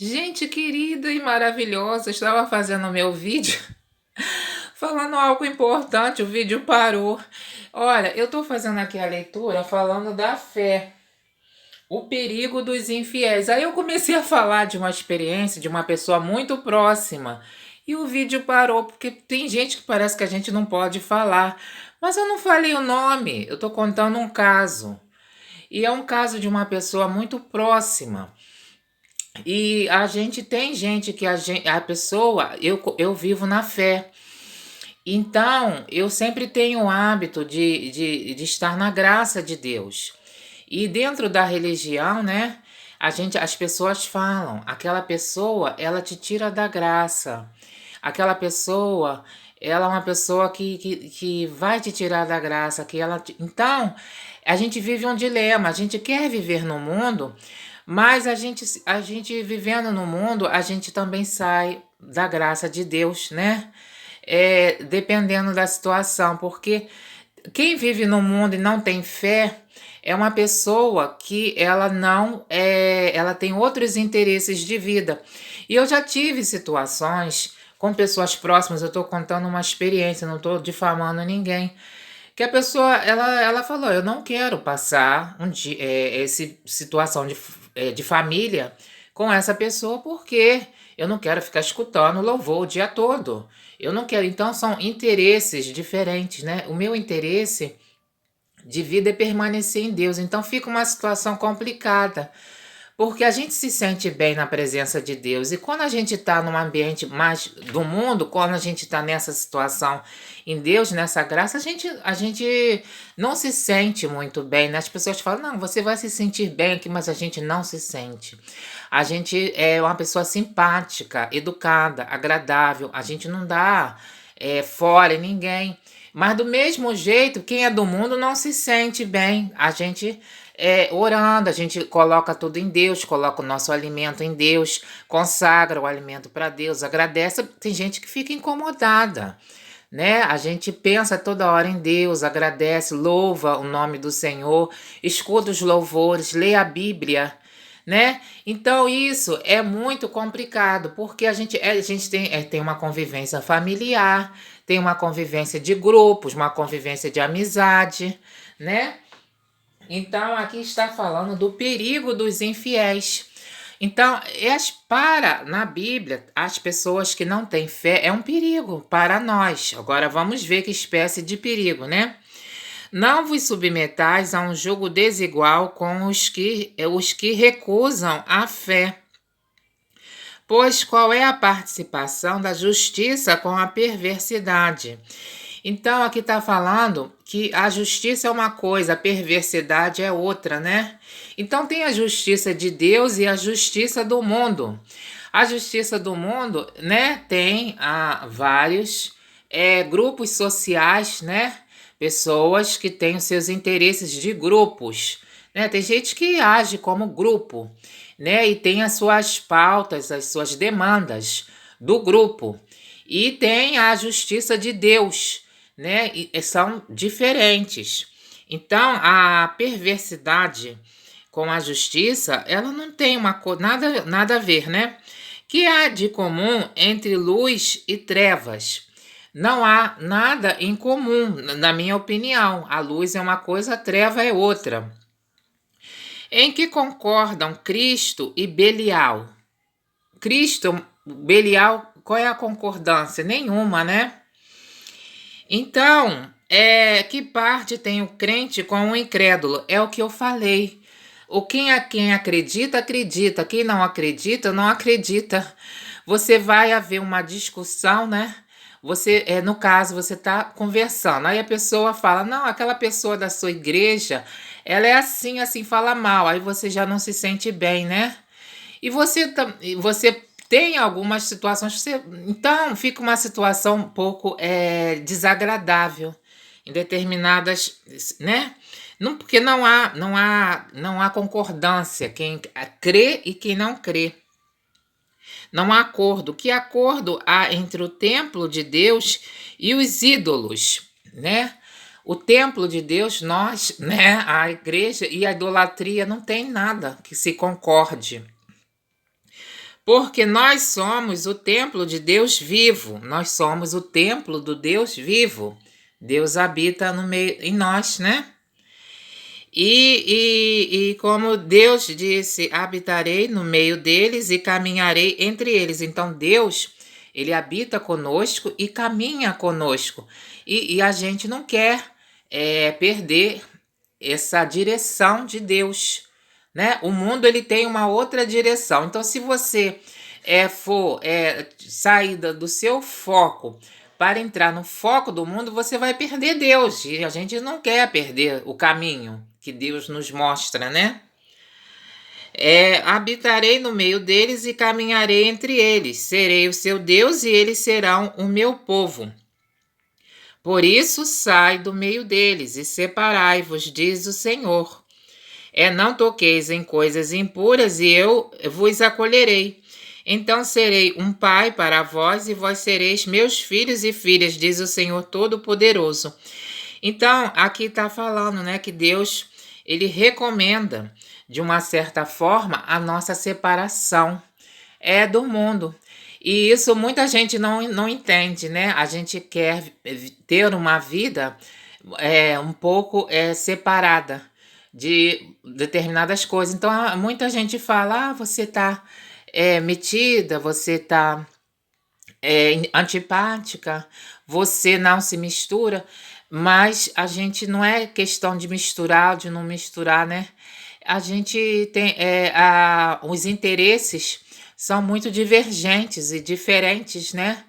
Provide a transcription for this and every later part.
Gente querida e maravilhosa, estava fazendo meu vídeo, falando algo importante, o vídeo parou. Olha, eu estou fazendo aqui a leitura falando da fé, o perigo dos infiéis. Aí eu comecei a falar de uma experiência de uma pessoa muito próxima e o vídeo parou, porque tem gente que parece que a gente não pode falar. Mas eu não falei o nome, eu estou contando um caso. E é um caso de uma pessoa muito próxima. E a gente tem gente que a pessoa, eu vivo na fé. Então, eu sempre tenho o hábito de estar na graça de Deus. E dentro da religião, né, as pessoas falam, aquela pessoa, ela te tira da graça. Aquela pessoa, ela é uma pessoa que vai te tirar da graça, Então, a gente vive um dilema, a gente quer viver no mundo, mas a gente vivendo no mundo, a gente também sai da graça de Deus, né? Dependendo da situação, porque quem vive no mundo e não tem fé é uma pessoa que ela tem outros interesses de vida. E eu já tive situações com pessoas próximas, eu estou contando uma experiência, não estou difamando ninguém, que a pessoa, ela falou, eu não quero passar essa situação de família com essa pessoa, porque eu não quero ficar escutando louvor o dia todo. Eu não quero. Então, são interesses diferentes, né? O meu interesse de vida é permanecer em Deus. Então, fica uma situação complicada. Porque a gente se sente bem na presença de Deus. E quando a gente está num ambiente mais do mundo, quando a gente está nessa situação em Deus, nessa graça, a gente não se sente muito bem, né? As pessoas falam, não, você vai se sentir bem aqui, mas a gente não se sente. A gente é uma pessoa simpática, educada, agradável. A gente não dá fora em ninguém. Mas do mesmo jeito, quem é do mundo não se sente bem. A gente orando, a gente coloca tudo em Deus, coloca o nosso alimento em Deus, consagra o alimento para Deus, agradece. Tem gente que fica incomodada, né? A gente pensa toda hora em Deus, agradece, louva o nome do Senhor, escuta os louvores, lê a Bíblia, né? Então isso é muito complicado, porque a gente tem uma convivência familiar, tem uma convivência de grupos, uma convivência de amizade, né? Então, aqui está falando do perigo dos infiéis. Então, na Bíblia, as pessoas que não têm fé é um perigo para nós. Agora vamos ver que espécie de perigo, né? Não vos submetais a um jugo desigual com os que recusam a fé. Pois qual é a participação da justiça com a perversidade? Então, aqui está falando que a justiça é uma coisa, a perversidade é outra, né? Então, tem a justiça de Deus e a justiça do mundo. A justiça do mundo, né, tem vários grupos sociais, né? Pessoas que têm os seus interesses de grupos, né? Tem gente que age como grupo, né? E tem as suas pautas, as suas demandas do grupo. E tem a justiça de Deus, né? E são diferentes. Então, a perversidade com a justiça, ela não tem nada a ver, né? Que há de comum entre luz e trevas? Não há nada em comum, na minha opinião. A luz é uma coisa, a treva é outra. Em que concordam Cristo e Belial? Cristo, Belial, qual é a concordância? Nenhuma, né? Então, que parte tem o crente com o incrédulo? É o que eu falei. Quem acredita, acredita. Quem não acredita, não acredita. Você vai haver uma discussão, né? No caso, você está conversando. Aí a pessoa fala, não, aquela pessoa da sua igreja, ela é assim, assim, fala mal. Aí você já não se sente bem, né? E você tem algumas situações que então fica uma situação um pouco desagradável em determinadas, né? Não, porque não há concordância, quem crê e quem não crê. Não há acordo. Que acordo há entre o templo de Deus e os ídolos, né? O templo de Deus, nós, né? A igreja e a idolatria não tem nada que se concorde. Porque nós somos o templo de Deus vivo. Nós somos o templo do Deus vivo. Deus habita no meio em nós, né? E como Deus disse, habitarei no meio deles e caminharei entre eles. Então Deus, ele habita conosco e caminha conosco. E a gente não quer perder essa direção de Deus, né? O mundo, ele tem uma outra direção. Então, se você for sair do seu foco para entrar no foco do mundo, você vai perder Deus. E a gente não quer perder o caminho que Deus nos mostra, né? Habitarei no meio deles e caminharei entre eles. Serei o seu Deus e eles serão o meu povo. Por isso, sai do meio deles e separai-vos, diz o Senhor. Não toqueis em coisas impuras e eu vos acolherei. Então serei um pai para vós e vós sereis meus filhos e filhas, diz o Senhor Todo-Poderoso. Então, aqui está falando, né, que Deus, ele recomenda, de uma certa forma, a nossa separação do mundo. E isso muita gente não entende, né? A gente quer ter uma vida um pouco separada de determinadas coisas. Então, muita gente fala, você está metida, você está antipática, você não se mistura, mas a gente não é questão de misturar ou de não misturar, né? A gente tem os interesses são muito divergentes e diferentes, né?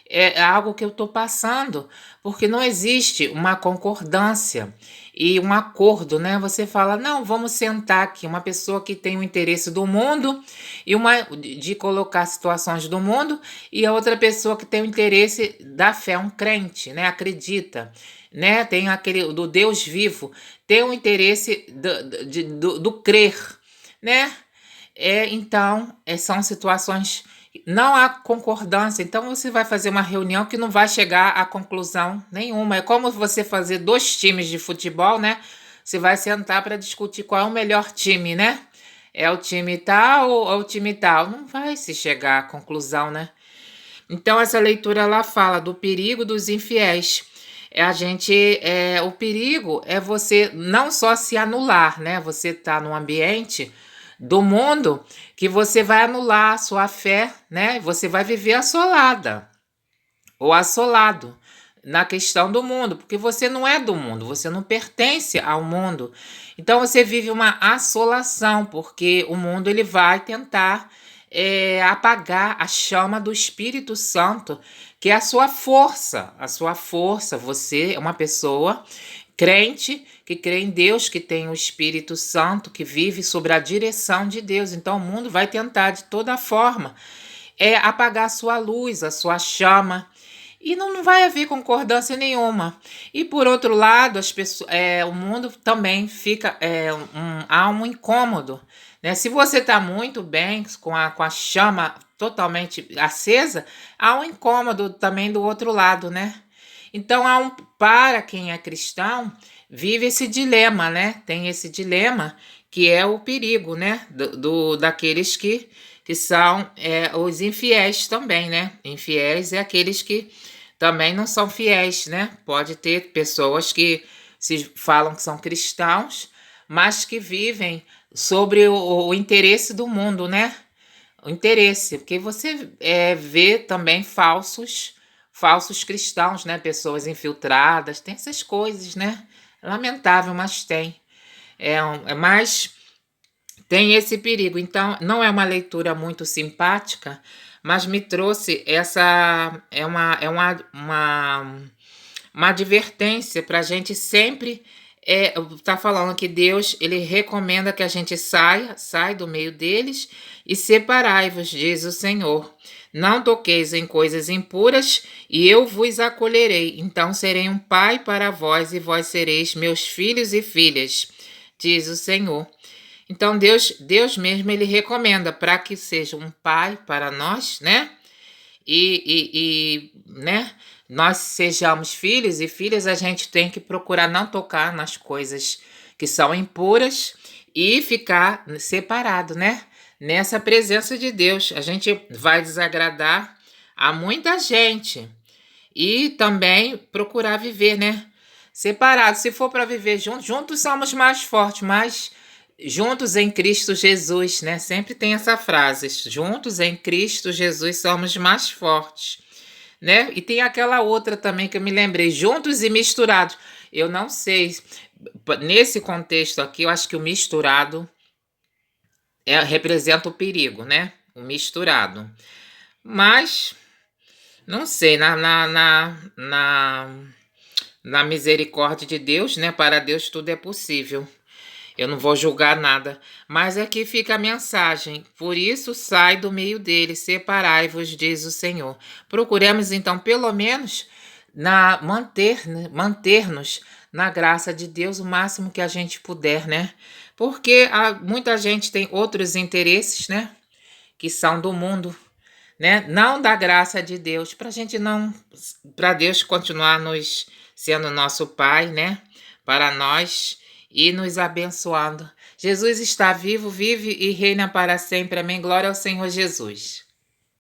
É algo que eu estou passando, porque não existe uma concordância e um acordo, né? Você fala, não, vamos sentar aqui, uma pessoa que tem o interesse do mundo e uma de colocar situações do mundo e a outra pessoa que tem o interesse da fé, um crente, né? Acredita, né? Tem aquele do Deus vivo, tem o interesse do crer, né? Então, são situações, não há concordância, então você vai fazer uma reunião que não vai chegar a conclusão nenhuma. É como você fazer 2 times de futebol, né? Você vai sentar para discutir qual é o melhor time, né? É o time tal ou é o time tal? Não vai se chegar a conclusão, né? Então, essa leitura, ela fala do perigo dos infiéis. O perigo é você não só se anular, né? Você tá num ambiente do mundo que você vai anular a sua fé, né? Você vai viver assolada ou assolado na questão do mundo, porque você não é do mundo, você não pertence ao mundo. Então você vive uma assolação, porque o mundo, ele vai tentar apagar a chama do Espírito Santo, que é a sua força. A sua força, você é uma pessoa crente, que crê em Deus, que tem o Espírito Santo, que vive sob a direção de Deus. Então o mundo vai tentar de toda forma apagar a sua luz, a sua chama, e não vai haver concordância nenhuma. E por outro lado, as pessoas, o mundo também fica, há um incômodo, né? Se você está muito bem com a chama totalmente acesa, há um incômodo também do outro lado, né? Então, para quem é cristão, vive esse dilema, né? Tem esse dilema que é o perigo, né? Daqueles que são os infiéis também, né? Infiéis é aqueles que também não são fiéis, né? Pode ter pessoas que se falam que são cristãos, mas que vivem sobre o interesse do mundo, né? O interesse, porque você vê também falsos cristãos, né? Pessoas infiltradas, tem essas coisas, né? Lamentável, mas tem. Mas tem esse perigo. Então, não é uma leitura muito simpática, mas me trouxe essa... uma advertência para a gente sempre... tá falando que Deus, ele recomenda que a gente sai do meio deles e separai-vos, diz o Senhor. Não toqueis em coisas impuras e eu vos acolherei. Então serei um pai para vós e vós sereis meus filhos e filhas, diz o Senhor. Então Deus mesmo, ele recomenda para que seja um pai para nós, né? Né? Nós sejamos filhos e filhas, a gente tem que procurar não tocar nas coisas que são impuras e ficar separado, né? nessa presença de Deus. A gente vai desagradar a muita gente e também procurar viver, né? Separado. Se for para viver juntos, juntos somos mais fortes, mas juntos em Cristo Jesus, né? Sempre tem essa frase: juntos em Cristo Jesus somos mais fortes, né? E tem aquela outra também que eu me lembrei: juntos e misturados. Eu não sei, nesse contexto aqui, eu acho que o misturado representa o perigo, né? O misturado. Mas, não sei, na misericórdia de Deus, né? Para Deus tudo é possível. Eu não vou julgar nada, mas aqui fica a mensagem. Por isso, sai do meio deles, separai-vos, diz o Senhor. Procuremos, então, pelo menos, manter-nos na graça de Deus o máximo que a gente puder, né? Porque muita gente tem outros interesses, né? Que são do mundo, né? Não da graça de Deus, para a gente não, para Deus continuar nos sendo nosso Pai, né? Para nós e nos abençoando. Jesus está vivo, vive e reina para sempre. Amém. Glória ao Senhor Jesus.